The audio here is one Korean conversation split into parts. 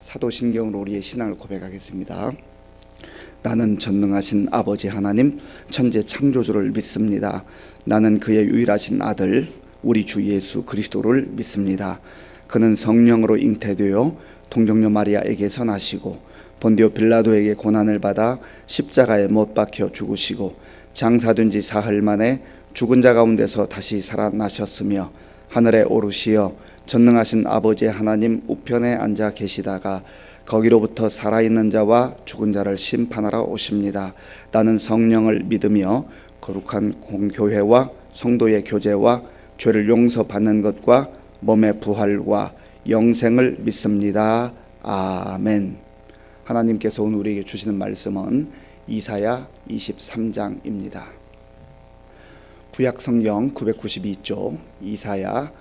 사도신경으로 우리의 신앙을 고백하겠습니다. 나는 전능하신 아버지 하나님 천재 창조주를 믿습니다. 나는 그의 유일하신 아들 우리 주 예수 그리스도를 믿습니다. 그는 성령으로 잉태되어 동정녀 마리아에게서 나시고 본디오 빌라도에게 고난을 받아 십자가에 못 박혀 죽으시고 장사된 지 사흘 만에 죽은 자 가운데서 다시 살아나셨으며 하늘에 오르시어 전능하신 아버지 하나님 우편에 앉아 계시다가 거기로부터 살아있는 자와 죽은 자를 심판하러 오십니다. 나는 성령을 믿으며 거룩한 공교회와 성도의 교제와 죄를 용서받는 것과 몸의 부활과 영생을 믿습니다. 아멘. 하나님께서 오늘 우리에게 주시는 말씀은 이사야 23장입니다. 구약성경 992쪽 이사야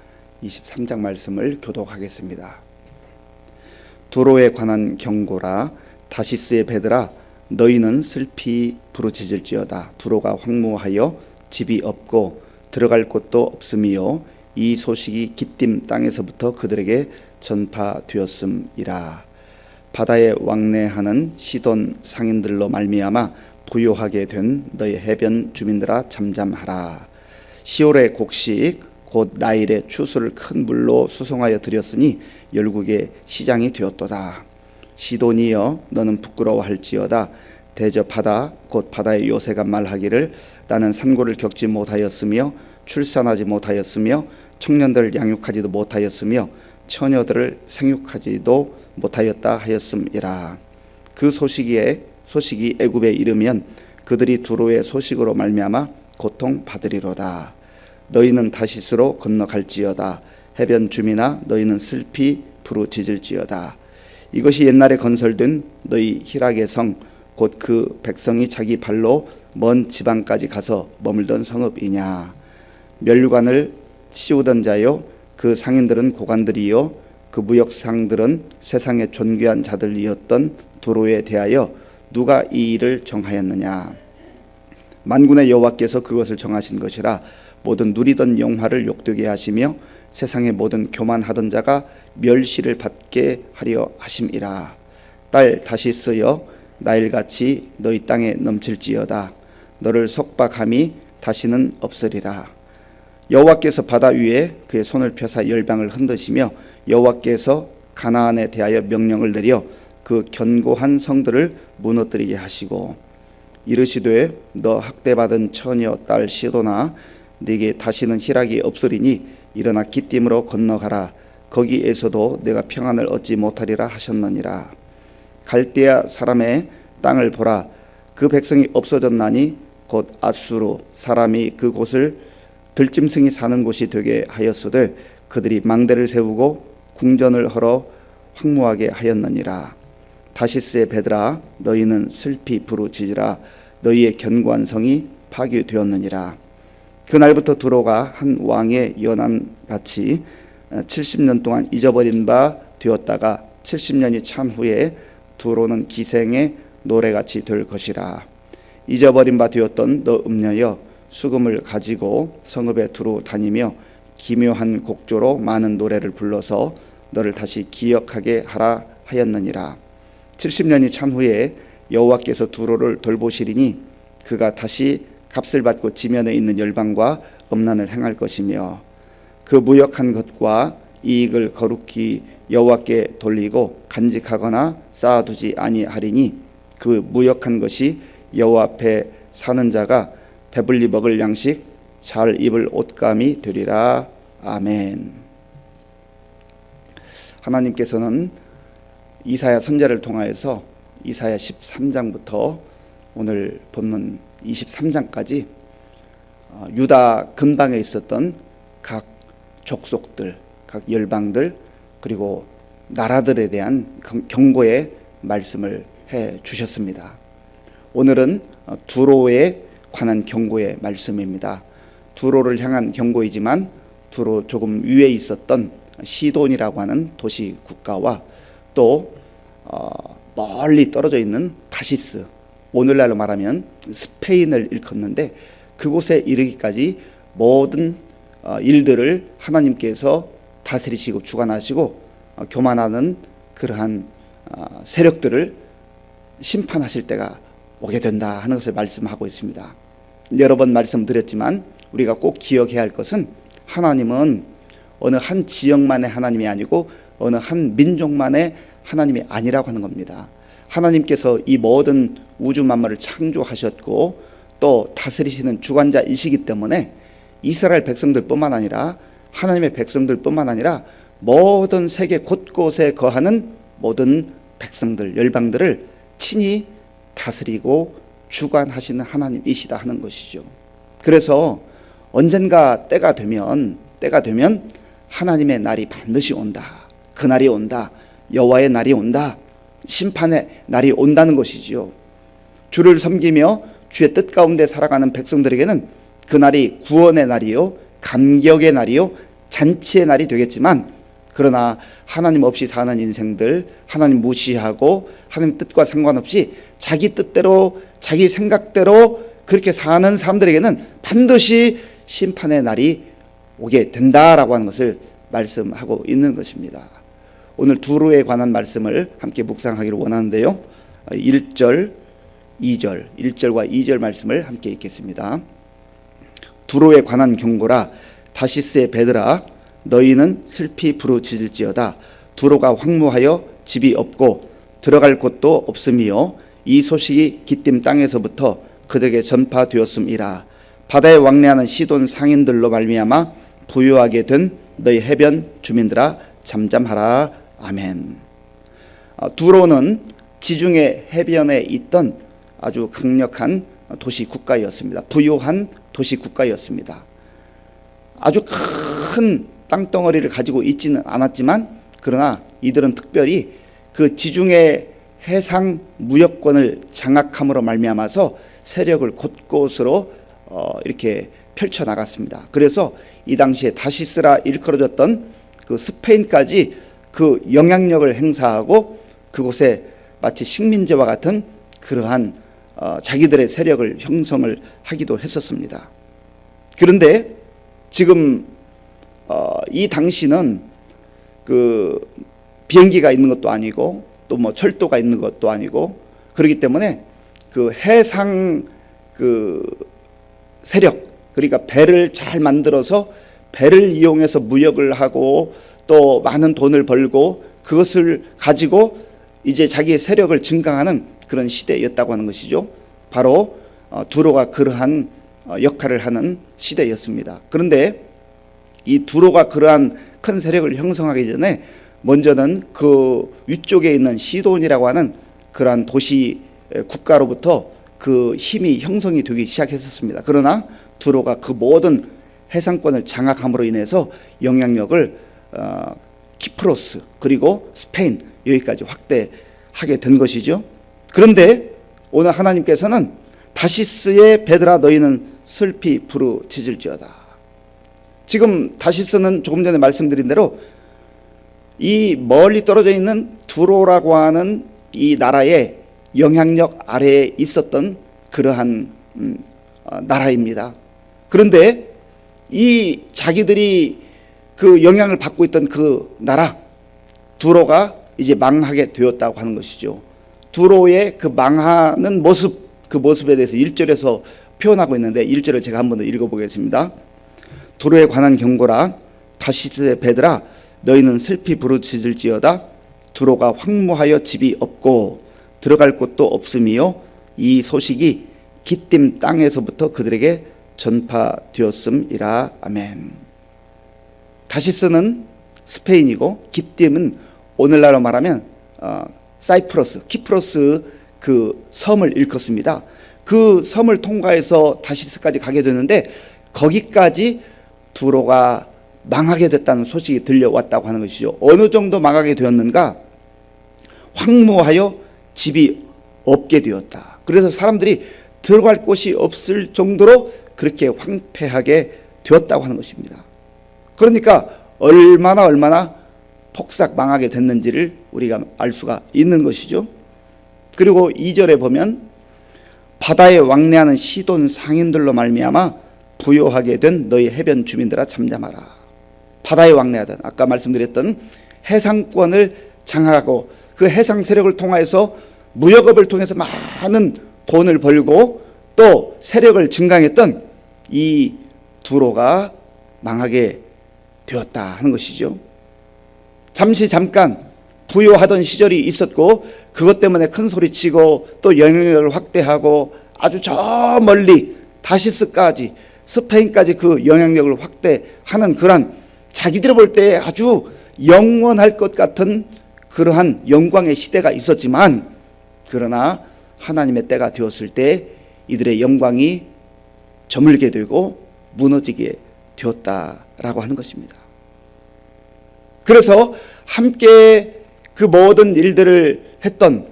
23장 말씀을 교독하겠습니다. 두로에 관한 경고라. 다시스의 배들아 너희는 슬피 부르짖을지어다. 두로가 황무하여 집이 없고 들어갈 곳도 없음이요 이 소식이 기띔 땅에서부터 그들에게 전파되었음이라. 바다에 왕래하는 시돈 상인들로 말미암아 부요하게 된 너희 해변 주민들아 잠잠하라. 시올의 곡식 곧 나일의 추수를 큰 물로 수송하여 드렸으니 열국의 시장이 되었도다. 시돈이여 너는 부끄러워할지어다. 대접하다 곧 바다의 요새가 말하기를 나는 산고를 겪지 못하였으며 출산하지 못하였으며 청년들을 양육하지도 못하였으며 처녀들을 생육하지도 못하였다 하였음이라. 그 소식이 애굽에 이르면 그들이 두로의 소식으로 말미암아 고통받으리로다. 너희는 다시스로 건너갈지어다. 해변 주민아 너희는 슬피 부르짖을지어다. 이것이 옛날에 건설된 너희 희락의 성 곧 그 백성이 자기 발로 먼 지방까지 가서 머물던 성읍이냐. 면류관을 씌우던 자요 그 상인들은 고관들이요 그 무역상들은 세상의 존귀한 자들이었던 두로에 대하여 누가 이 일을 정하였느냐. 만군의 여호와께서 그것을 정하신 것이라. 모든 누리던 영화를 욕되게 하시며 세상의 모든 교만하던 자가 멸시를 받게 하려 하심이라. 딸 다시스여 나일같이 너희 땅에 넘칠지어다. 너를 속박함이 다시는 없으리라. 여호와께서 바다 위에 그의 손을 펴사 열방을 흔드시며 여호와께서 가나안에 대하여 명령을 내려 그 견고한 성들을 무너뜨리게 하시고 이르시되 너 학대받은 처녀 딸 시도나 네게 다시는 희락이 없으리니 일어나 기띔으로 건너가라. 거기에서도 내가 평안을 얻지 못하리라 하셨느니라. 갈대아 사람의 땅을 보라. 그 백성이 없어졌나니 곧 아수르 사람이 그곳을 들짐승이 사는 곳이 되게 하였으되 그들이 망대를 세우고 궁전을 헐어 황무하게 하였느니라. 다시스의 배들아 너희는 슬피 부르짖으라. 너희의 견고한 성이 파괴되었느니라. 그날부터 두로가 한 왕의 연한같이 70년 동안 잊어버린 바 되었다가 70년이 찬 후에 두로는 기생의 노래같이 될 것이라. 잊어버린 바 되었던 너 음녀여 수금을 가지고 성읍에 두루 다니며 기묘한 곡조로 많은 노래를 불러서 너를 다시 기억하게 하라 하였느니라. 70년이 찬 후에 여호와께서 두로를 돌보시리니 그가 다시 값을 받고 지면에 있는 열방과 음란을 행할 것이며 그 무역한 것과 이익을 거룩히 여호와께 돌리고 간직하거나 쌓아두지 아니하리니 그 무역한 것이 여호와 앞에 사는 자가 배불리 먹을 양식 잘 입을 옷감이 되리라. 아멘. 하나님께서는 이사야 선지자를 통하여서 이사야 13장부터 오늘 본문 23장까지 유다 근방에 있었던 각 족속들, 각 열방들 그리고 나라들에 대한 경고의 말씀을 해 주셨습니다. 오늘은 두로에 관한 경고의 말씀입니다. 두로를 향한 경고이지만 두로 조금 위에 있었던 시돈이라고 하는 도시 국가와 또 멀리 떨어져 있는 다시스, 오늘날로 말하면 스페인을 일컫는데 그곳에 이르기까지 모든 일들을 하나님께서 다스리시고 주관하시고 교만하는 그러한 세력들을 심판하실 때가 오게 된다 하는 것을 말씀하고 있습니다. 여러 번 말씀드렸지만 우리가 꼭 기억해야 할 것은 하나님은 어느 한 지역만의 하나님이 아니고 어느 한 민족만의 하나님이 아니라고 하는 겁니다. 하나님께서 이 모든 우주 만물을 창조하셨고 또 다스리시는 주관자이시기 때문에 이스라엘 백성들뿐만 아니라 하나님의 백성들뿐만 아니라 모든 세계 곳곳에 거하는 모든 백성들, 열방들을 친히 다스리고 주관하시는 하나님이시다 하는 것이죠. 그래서 언젠가 때가 되면 하나님의 날이 반드시 온다. 그 날이 온다. 여호와의 날이 온다. 심판의 날이 온다는 것이지요. 주를 섬기며 주의 뜻 가운데 살아가는 백성들에게는 그 날이 구원의 날이요, 감격의 날이요, 잔치의 날이 되겠지만, 그러나 하나님 없이 사는 인생들, 하나님 무시하고 하나님 뜻과 상관없이 자기 뜻대로 자기 생각대로 그렇게 사는 사람들에게는 반드시 심판의 날이 오게 된다라고 하는 것을 말씀하고 있는 것입니다. 오늘 두로에 관한 말씀을 함께 묵상하기를 원하는데요. 1절, 2절, 1절과 2절 말씀을 함께 읽겠습니다. 두로에 관한 경고라. 다시스의 배들아, 너희는 슬피 부르짖을지어다. 두로가 황무하여 집이 없고 들어갈 곳도 없음이요, 이 소식이 기띔 땅에서부터 그들에게 전파되었음이라. 바다에 왕래하는 시돈 상인들로 말미암아 부유하게 된 너희 해변 주민들아 잠잠하라. 아멘. 두로는 지중해 해변에 있던 아주 강력한 도시 국가였습니다. 부유한 도시 국가였습니다. 아주 큰 땅덩어리를 가지고 있지는 않았지만, 그러나 이들은 특별히 그 지중해 해상 무역권을 장악함으로 말미암아서 세력을 곳곳으로 이렇게 펼쳐 나갔습니다. 그래서 이 당시에 다시스라 일컬어졌던 그 스페인까지 그 영향력을 행사하고 그곳에 마치 식민지와 같은 그러한 자기들의 세력을 형성을 하기도 했었습니다. 그런데 지금 이 당시는 그 비행기가 있는 것도 아니고 또 뭐 철도가 있는 것도 아니고, 그렇기 때문에 그 해상 그 세력, 그러니까 배를 잘 만들어서 배를 이용해서 무역을 하고 또 많은 돈을 벌고 그것을 가지고 이제 자기의 세력을 증강하는 그런 시대였다고 하는 것이죠. 바로 두로가 그러한 역할을 하는 시대였습니다. 그런데 이 두로가 그러한 큰 세력을 형성하기 전에 먼저는 그 위쪽에 있는 시돈이라고 하는 그러한 도시 국가로부터 그 힘이 형성이 되기 시작했었습니다. 그러나 두로가 그 모든 해상권을 장악함으로 인해서 영향력을 키프로스 그리고 스페인 여기까지 확대하게 된 것이죠. 그런데 오늘 하나님께서는 다시스의 배들아 너희는 슬피 부르짖을지어다. 지금 다시스는 조금 전에 말씀드린 대로 이 멀리 떨어져 있는 두로라고 하는 이 나라의 영향력 아래에 있었던 그러한 나라입니다. 그런데 이 자기들이 그 영향을 받고 있던 그 나라 두로가 이제 망하게 되었다고 하는 것이죠. 두로의 그 망하는 모습, 그 모습에 대해서 1절에서 표현하고 있는데 1절을 제가 한번 더 읽어보겠습니다. 두로에 관한 경고라. 다시스의 배들아 너희는 슬피 부르짖을지어다. 두로가 황무하여 집이 없고 들어갈 곳도 없음이요, 이 소식이 기띔 땅에서부터 그들에게 전파되었음이라. 아멘. 다시스는 스페인이고 기띔은 오늘날로 말하면 사이프러스, 키프로스 그 섬을 일컫습니다. 그 섬을 통과해서 다시스까지 가게 되는데 거기까지 두로가 망하게 됐다는 소식이 들려왔다고 하는 것이죠. 어느 정도 망하게 되었는가? 황무하여 집이 없게 되었다. 그래서 사람들이 들어갈 곳이 없을 정도로 그렇게 황폐하게 되었다고 하는 것입니다. 그러니까 얼마나 폭삭 망하게 됐는지를 우리가 알 수가 있는 것이죠. 그리고 2절에 보면 바다에 왕래하는 시돈 상인들로 말미암아 부요하게 된 너희 해변 주민들아 잠잠하라. 바다에 왕래하던 아까 말씀드렸던 해상권을 장악하고 그 해상 세력을 통해서 무역업을 통해서 많은 돈을 벌고 또 세력을 증강했던 이 두로가 망하게 되었다 하는 것이죠. 잠깐 부요하던 시절이 있었고 그것 때문에 큰 소리치고 또 영향력을 확대하고 아주 저 멀리 다시스까지 스페인까지 그 영향력을 확대하는 그러한 자기들이 볼 때 아주 영원할 것 같은 그러한 영광의 시대가 있었지만 그러나 하나님의 때가 되었을 때 이들의 영광이 저물게 되고 무너지게 되었다라고 하는 것입니다. 그래서 함께 그 모든 일들을 했던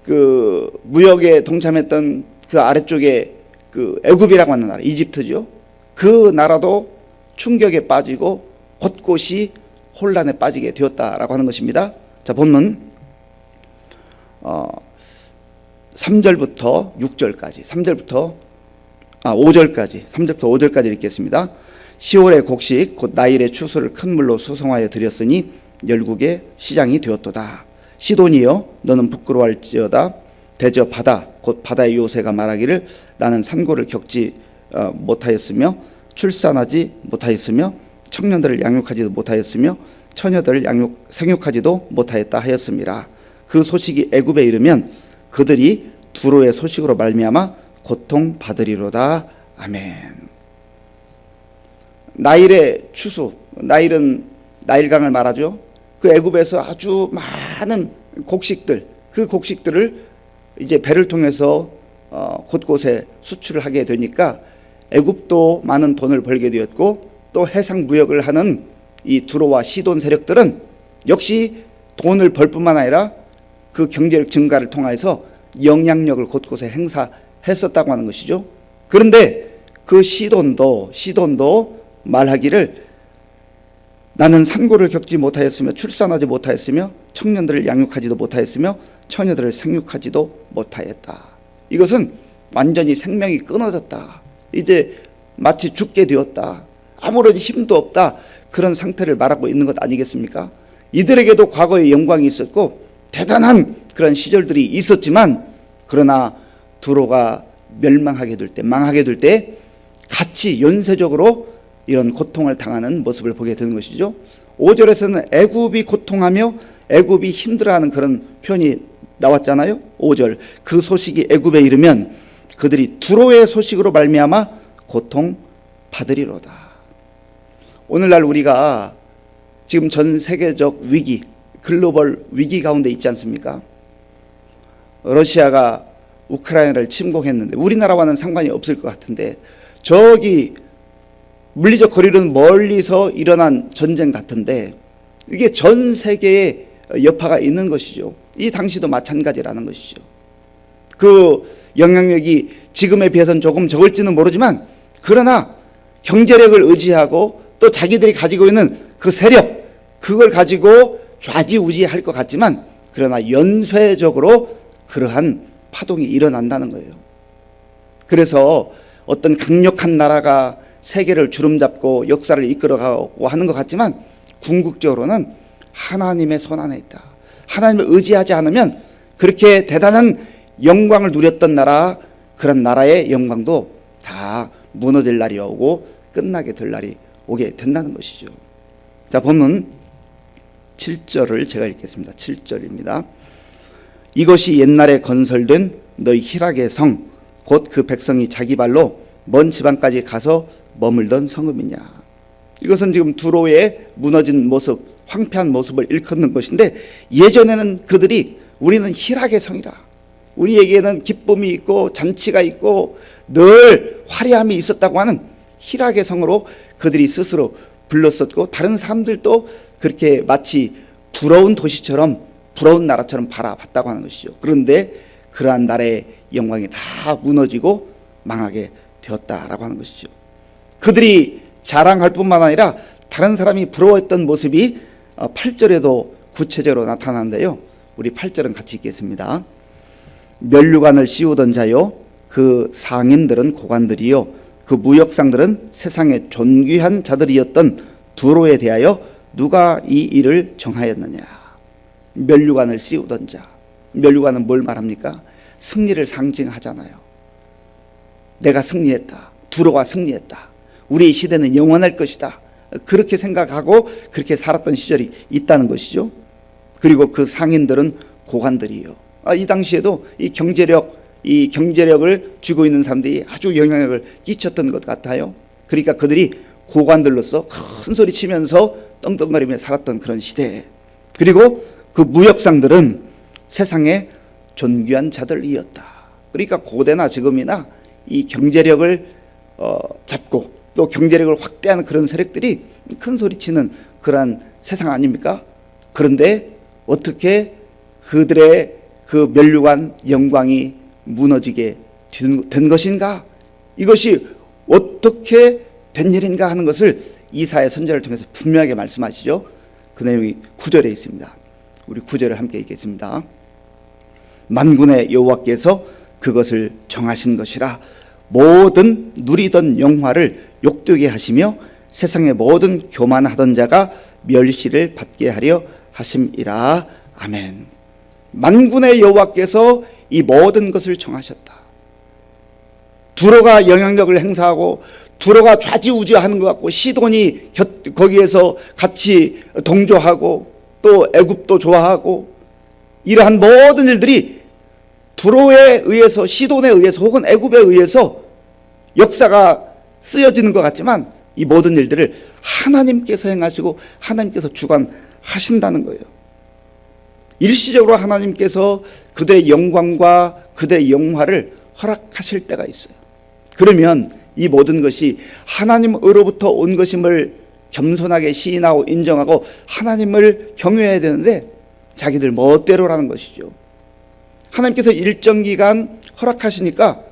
그 무역에 동참했던 그 아래쪽에 그 애굽이라고 하는 나라, 이집트죠. 그 나라도 충격에 빠지고 곳곳이 혼란에 빠지게 되었다라고 하는 것입니다. 자, 본문 3절부터 6절까지, 3절부터 5절까지 읽겠습니다. 시올의 곡식 곧 나일의 추수를 큰 물로 수송하여 드렸으니 열국의 시장이 되었도다. 시돈이여 너는 부끄러워할지어다. 대저 바다 곧 바다의 요새가 말하기를 나는 산고를 겪지 못하였으며 출산하지 못하였으며 청년들을 양육하지도 못하였으며 처녀들을 생육하지도 못하였다 하였습니다. 그 소식이 애굽에 이르면 그들이 두로의 소식으로 말미암아 고통받으리로다. 아멘. 나일의 추수, 나일은 나일강을 말하죠. 그 애굽에서 아주 많은 곡식들, 그 곡식들을 이제 배를 통해서 곳곳에 수출을 하게 되니까 애굽도 많은 돈을 벌게 되었고 또 해상 무역을 하는 이 두로와 시돈 세력들은 역시 돈을 벌 뿐만 아니라 그 경제력 증가를 통해서 영향력을 곳곳에 행사했었다고 하는 것이죠. 그런데 그 시돈도 말하기를 나는 산고를 겪지 못하였으며 출산하지 못하였으며 청년들을 양육하지도 못하였으며 처녀들을 생육하지도 못하였다. 이것은 완전히 생명이 끊어졌다. 이제 마치 죽게 되었다. 아무런 힘도 없다. 그런 상태를 말하고 있는 것 아니겠습니까? 이들에게도 과거에 영광이 있었고 대단한 그런 시절들이 있었지만 그러나 두로가 멸망하게 될 때, 망하게 될 때 같이 연쇄적으로 이런 고통을 당하는 모습을 보게 되는 것이죠. 5절에서는 애굽이 고통하며 애굽이 힘들어하는 그런 표현이 나왔잖아요. 5절 그 소식이 애굽에 이르면 그들이 두로의 소식으로 말미암아 고통받으리로다. 오늘날 우리가 지금 전 세계적 위기, 글로벌 위기 가운데 있지 않습니까? 러시아가 우크라이나를 침공했는데 우리나라와는 상관이 없을 것 같은데 저기 물리적 거리는 멀리서 일어난 전쟁 같은데 이게 전 세계에 여파가 있는 것이죠. 이 당시도 마찬가지라는 것이죠. 그 영향력이 지금에 비해서는 조금 적을지는 모르지만 그러나 경제력을 의지하고 또 자기들이 가지고 있는 그 세력 그걸 가지고 좌지우지할 것 같지만 그러나 연쇄적으로 그러한 파동이 일어난다는 거예요. 그래서 어떤 강력한 나라가 세계를 주름잡고 역사를 이끌어가고 하는 것 같지만 궁극적으로는 하나님의 손 안에 있다. 하나님을 의지하지 않으면 그렇게 대단한 영광을 누렸던 나라, 그런 나라의 영광도 다 무너질 날이 오고 끝나게 될 날이 오게 된다는 것이죠. 자, 본문 7절을 제가 읽겠습니다. 7절입니다. 이것이 옛날에 건설된 너희 희락의 성 곧 그 백성이 자기 발로 먼 지방까지 가서 머물던 성읍이냐. 이것은 지금 두로의 무너진 모습, 황폐한 모습을 일컫는 것인데 예전에는 그들이 우리는 희락의 성이라, 우리에게는 기쁨이 있고 잔치가 있고 늘 화려함이 있었다고 하는 희락의 성으로 그들이 스스로 불렀었고 다른 사람들도 그렇게 마치 부러운 도시처럼 부러운 나라처럼 바라봤다고 하는 것이죠. 그런데 그러한 나라의 영광이 다 무너지고 망하게 되었다라고 하는 것이죠. 그들이 자랑할 뿐만 아니라 다른 사람이 부러워했던 모습이 8절에도 구체적으로 나타나는데요. 우리 8절은 같이 읽겠습니다. 면류관을 씌우던 자요 그 상인들은 고관들이요 그 무역상들은 세상의 존귀한 자들이었던 두로에 대하여 누가 이 일을 정하였느냐. 면류관을 씌우던 자. 면류관은 뭘 말합니까? 승리를 상징하잖아요. 내가 승리했다. 두로가 승리했다. 우리 시대는 영원할 것이다. 그렇게 생각하고 그렇게 살았던 시절이 있다는 것이죠. 그리고 그 상인들은 고관들이요. 이 당시에도 이 경제력을 쥐고 있는 사람들이 아주 영향력을 끼쳤던 것 같아요. 그러니까 그들이 고관들로서 큰 소리 치면서 떵떵거리며 살았던 그런 시대에, 그리고 그 무역상들은 세상의 존귀한 자들이었다. 그러니까 고대나 지금이나 이 경제력을 잡고 또 경제력을 확대하는 그런 세력들이 큰 소리 치는 그러한 세상 아닙니까? 그런데 어떻게 그들의 그 면류관 영광이 무너지게 된 것인가? 이것이 어떻게 된 일인가 하는 것을 이사야 선지자를 통해서 분명하게 말씀하시죠. 그 내용이 9절에 있습니다. 우리 9절을 함께 읽겠습니다. 만군의 여호와께서 그것을 정하신 것이라. 모든 누리던 영화를 욕되게 하시며 세상의 모든 교만하던 자가 멸시를 받게 하려 하심이라. 아멘. 만군의 여호와께서 이 모든 것을 정하셨다. 두로가 영향력을 행사하고 두로가 좌지우지하는 것 같고 시돈이 거기에서 같이 동조하고 또 애굽도 좋아하고 이러한 모든 일들이 두로에 의해서, 시돈에 의해서 혹은 애굽에 의해서 역사가 쓰여지는 것 같지만 이 모든 일들을 하나님께서 행하시고 하나님께서 주관하신다는 거예요. 일시적으로 하나님께서 그들의 영광과 그들의 영화를 허락하실 때가 있어요. 그러면 이 모든 것이 하나님으로부터 온 것임을 겸손하게 시인하고 인정하고 하나님을 경외해야 되는데 자기들 멋대로라는 것이죠. 하나님께서 일정 기간 허락하시니까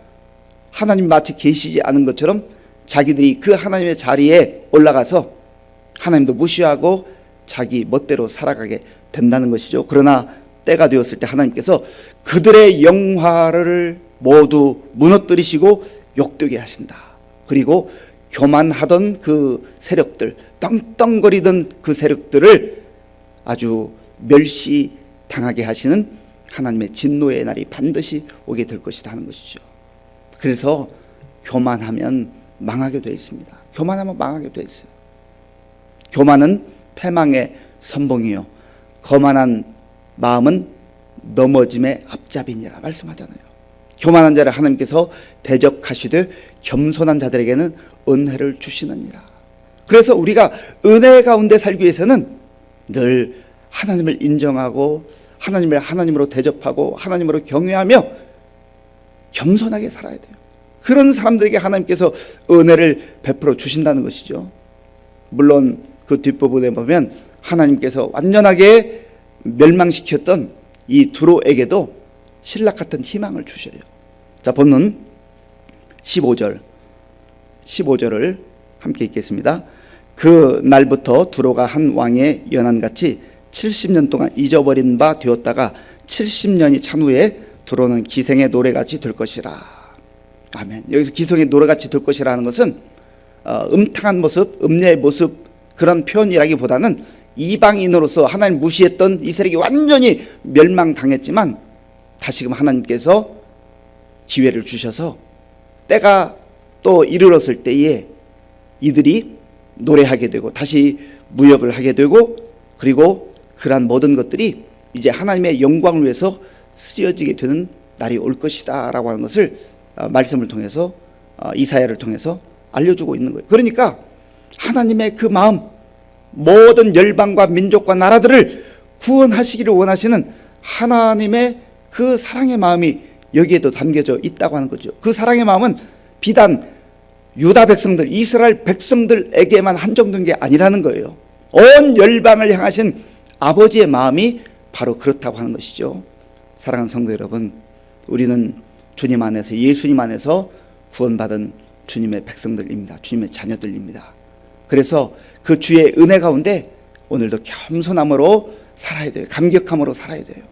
하나님 마치 계시지 않은 것처럼 자기들이 그 하나님의 자리에 올라가서 하나님도 무시하고 자기 멋대로 살아가게 된다는 것이죠. 그러나 때가 되었을 때 하나님께서 그들의 영화를 모두 무너뜨리시고 욕되게 하신다. 그리고 교만하던 그 세력들, 떵떵거리던 그 세력들을 아주 멸시당하게 하시는 하나님의 진노의 날이 반드시 오게 될 것이다 하는 것이죠. 그래서 교만하면 망하게 되어 있습니다. 교만하면 망하게 되어 있어요. 교만은 패망의 선봉이요 거만한 마음은 넘어짐의 앞잡이니라 말씀하잖아요. 교만한 자를 하나님께서 대적하시되 겸손한 자들에게는 은혜를 주시느니라. 그래서 우리가 은혜 가운데 살기 위해서는 늘 하나님을 인정하고 하나님을 하나님으로 대접하고 하나님으로 경외하며 겸손하게 살아야 돼요. 그런 사람들에게 하나님께서 은혜를 베풀어 주신다는 것이죠. 물론 그 뒷부분에 보면 하나님께서 완전하게 멸망시켰던 이 두로에게도 신락 같은 희망을 주셔요. 자, 본문 15절을 함께 읽겠습니다. 그 날부터 두로가 한 왕의 연한같이 70년 동안 잊어버린 바 되었다가 70년이 찬 후에 두로는 기생의 노래같이 될 것이라. 아멘. 여기서 기생의 노래같이 될 것이라는 것은 음탕한 모습, 음녀의 모습 그런 표현이라기보다는 이방인으로서 하나님 무시했던 이 세력이 완전히 멸망당했지만 다시금 하나님께서 기회를 주셔서 때가 또 이르렀을 때에 이들이 노래하게 되고 다시 무역을 하게 되고 그리고 그러한 모든 것들이 이제 하나님의 영광을 위해서 쓰여지게 되는 날이 올 것이다 라고 하는 것을 말씀을 통해서 이사야를 통해서 알려주고 있는 거예요. 그러니까 하나님의 그 마음, 모든 열방과 민족과 나라들을 구원하시기를 원하시는 하나님의 그 사랑의 마음이 여기에도 담겨져 있다고 하는 거죠. 그 사랑의 마음은 비단 유다 백성들, 이스라엘 백성들에게만 한정된 게 아니라는 거예요. 온 열방을 향하신 아버지의 마음이 바로 그렇다고 하는 것이죠. 사랑하는 성도 여러분, 우리는 주님 안에서, 예수님 안에서 구원받은 주님의 백성들입니다. 주님의 자녀들입니다. 그래서 그 주의 은혜 가운데 오늘도 겸손함으로 살아야 돼요. 감격함으로 살아야 돼요.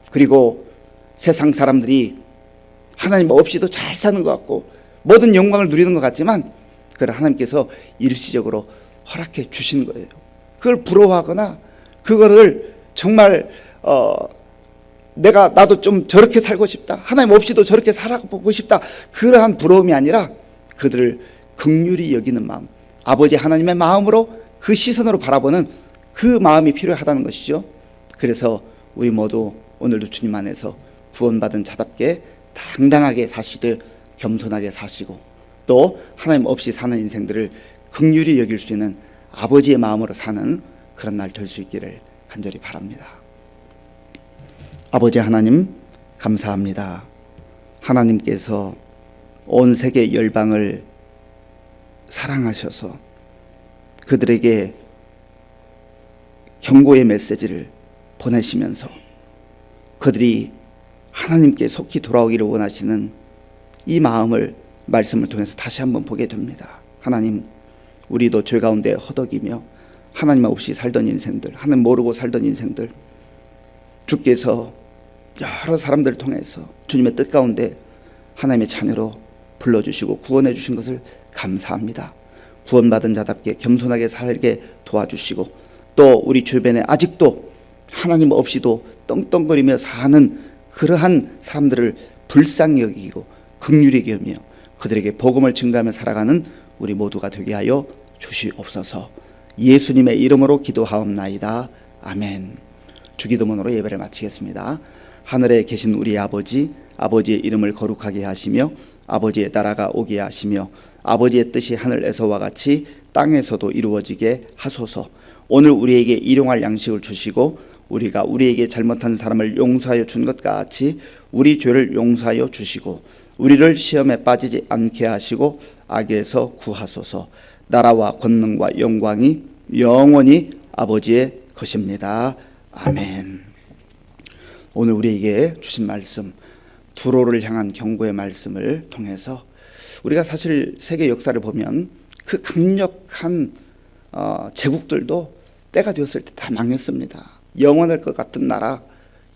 그리고 세상 사람들이 하나님 없이도 잘 사는 것 같고 모든 영광을 누리는 것 같지만 그걸 하나님께서 일시적으로 허락해 주신 거예요. 그걸 부러워하거나 그거를 정말 나도 좀 저렇게 살고 싶다, 하나님 없이도 저렇게 살아보고 싶다, 그러한 부러움이 아니라 그들을 긍휼히 여기는 마음, 아버지 하나님의 마음으로, 그 시선으로 바라보는 그 마음이 필요하다는 것이죠. 그래서 우리 모두 오늘도 주님 안에서 구원받은 자답게 당당하게 사시되 겸손하게 사시고, 또 하나님 없이 사는 인생들을 긍휼히 여길 수 있는 아버지의 마음으로 사는 그런 날 될 수 있기를 간절히 바랍니다. 아버지 하나님, 감사합니다. 하나님께서 온 세계 열방을 사랑하셔서 그들에게 경고의 메시지를 보내시면서 그들이 하나님께 속히 돌아오기를 원하시는 이 마음을 말씀을 통해서 다시 한번 보게 됩니다. 하나님, 우리도 죄 가운데 허덕이며 하나님 없이 살던 인생들, 하나님 모르고 살던 인생들, 주께서 여러 사람들을 통해서 주님의 뜻 가운데 하나님의 자녀로 불러주시고 구원해 주신 것을 감사합니다. 구원받은 자답게 겸손하게 살게 도와주시고, 또 우리 주변에 아직도 하나님 없이도 떵떵거리며 사는 그러한 사람들을 불쌍히 여기고 긍휼히 여기며 그들에게 복음을 증가하며 살아가는 우리 모두가 되게 하여 주시옵소서. 예수님의 이름으로 기도하옵나이다. 아멘. 주기도문으로 예배를 마치겠습니다. 하늘에 계신 우리 아버지, 아버지의 이름을 거룩하게 하시며 아버지의 나라가 오게 하시며 아버지의 뜻이 하늘에서와 같이 땅에서도 이루어지게 하소서. 오늘 우리에게 일용할 양식을 주시고 우리가 우리에게 잘못한 사람을 용서하여 준 것 같이 우리 죄를 용서하여 주시고 우리를 시험에 빠지지 않게 하시고 악에서 구하소서. 나라와 권능과 영광이 영원히 아버지의 것입니다. 아멘. 오늘 우리에게 주신 말씀, 두로를 향한 경고의 말씀을 통해서 우리가 사실 세계 역사를 보면 그 강력한 제국들도 때가 되었을 때 다 망했습니다. 영원할 것 같은 나라,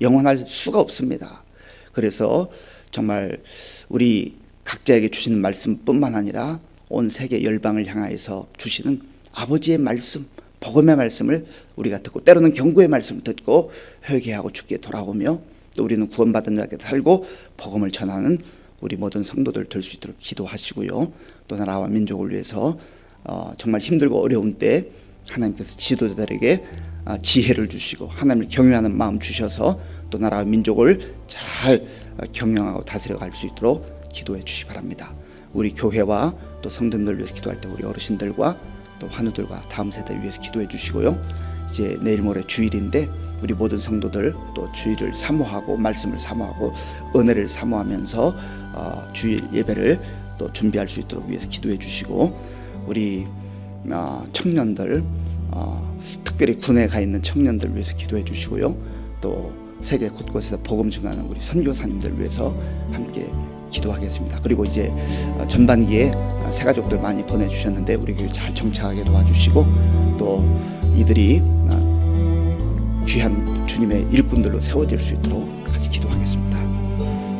영원할 수가 없습니다. 그래서 정말 우리 각자에게 주시는 말씀뿐만 아니라 온 세계 열방을 향하여서 주시는 아버지의 말씀, 복음의 말씀을 우리가 듣고, 때로는 경고의 말씀을 듣고 회개하고 주께 돌아오며, 또 우리는 구원받은 자에게 살고 복음을 전하는 우리 모든 성도들 될 수 있도록 기도하시고요. 또 나라와 민족을 위해서 정말 힘들고 어려운 때 하나님께서 지도자들에게 지혜를 주시고 하나님을 경외하는 마음 주셔서 또 나라와 민족을 잘 경영하고 다스려갈 수 있도록 기도해 주시기 바랍니다. 우리 교회와 또 성도님들 위해서 기도할 때 우리 어르신들과 또 환우들과 다음 세대 위해서 기도해 주시고요. 이제 내일 모레 주일인데 우리 모든 성도들 또 주일을 사모하고 말씀을 사모하고 은혜를 사모하면서 주일 예배를 또 준비할 수 있도록 위해서 기도해 주시고, 우리 청년들, 특별히 군에 가 있는 청년들 위해서 기도해 주시고요. 또 세계 곳곳에서 복음 증하는 우리 선교사님들 위해서 함께 기도하겠습니다. 그리고 이제 전반기에 새가족들 많이 보내주셨는데 우리 교회 잘 정착하게 도와주시고, 또 이들이 귀한 주님의 일꾼들로 세워질 수 있도록 같이 기도하겠습니다.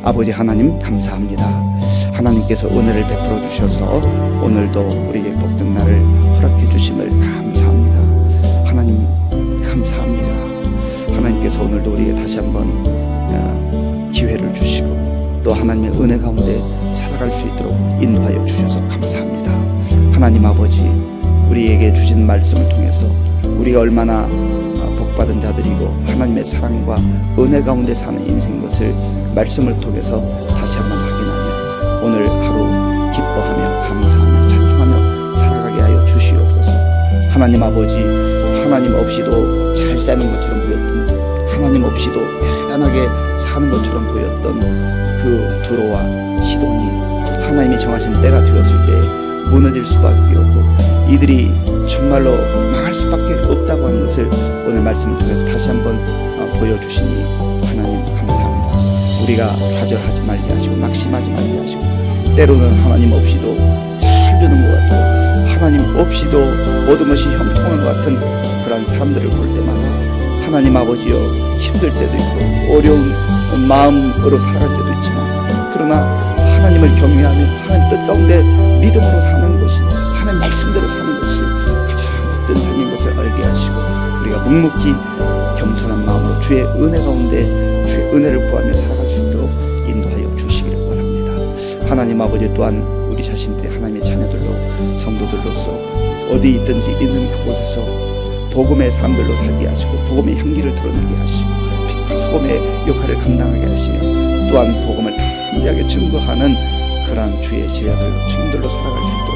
아버지 하나님, 감사합니다. 하나님께서 은혜를 베풀어 주셔서 오늘도 우리에게 복된 날을 허락해 주심을 감사합니다. 하나님 감사합니다. 하나님께서 오늘도 우리에게 다시 한번 기회를 주시고 또 하나님의 은혜 가운데 살아갈 수 있도록 인도하여 주셔서 감사합니다. 하나님 아버지, 우리에게 주신 말씀을 통해서 우리가 얼마나 복받은 자들이고 하나님의 사랑과 은혜 가운데 사는 인생인 것을 말씀을 통해서 다시 한번 확인하며 오늘 하루 기뻐하며 감사하며 찬송하며 살아가게 하여 주시옵소서. 하나님 아버지, 하나님 없이도 잘 사는 것처럼 보였던, 하나님 없이도 대단하게 사는 것처럼 보였던 그 두로와 시돈이 하나님이 정하신 때가 되었을 때 무너질 수밖에 없고 이들이 정말로 망할 수밖에 없다고 하는 것을 오늘 말씀을 통해서 다시 한번 보여주시니 하나님 감사합니다. 우리가 좌절하지 말게 하시고 낙심하지 말게 하시고, 때로는 하나님 없이도 잘 되는 것 같고 하나님 없이도 모든 것이 형통한 것 같은 그런 사람들을 볼 때마다 하나님 아버지여, 힘들 때도 있고 어려운 마음으로 살아갈 때도 있지만 그러나 하나님을 경외하며 하나님 뜻 가운데 믿음으로 사는 것이, 하나님 말씀대로 사는 것이 가장 복된 삶인 것을 알게 하시고 우리가 묵묵히 겸손한 마음으로 주의 은혜 가운데 주의 은혜를 구하며 살아갈 수 있도록 인도하여 주시기를 원합니다. 하나님 아버지, 또한 우리 자신들의 하나님의 자녀들로 성도들로서 어디 있든지 있는 그곳에서 복음의 사람들로 살게 하시고 복음의 향기를 드러내게 하시고 빛과 소금의 역할을 감당하게 하시며 또한 복음을 담대하게 증거하는 그러한 주의 제자들로 증인들로 살아갈 수 있도록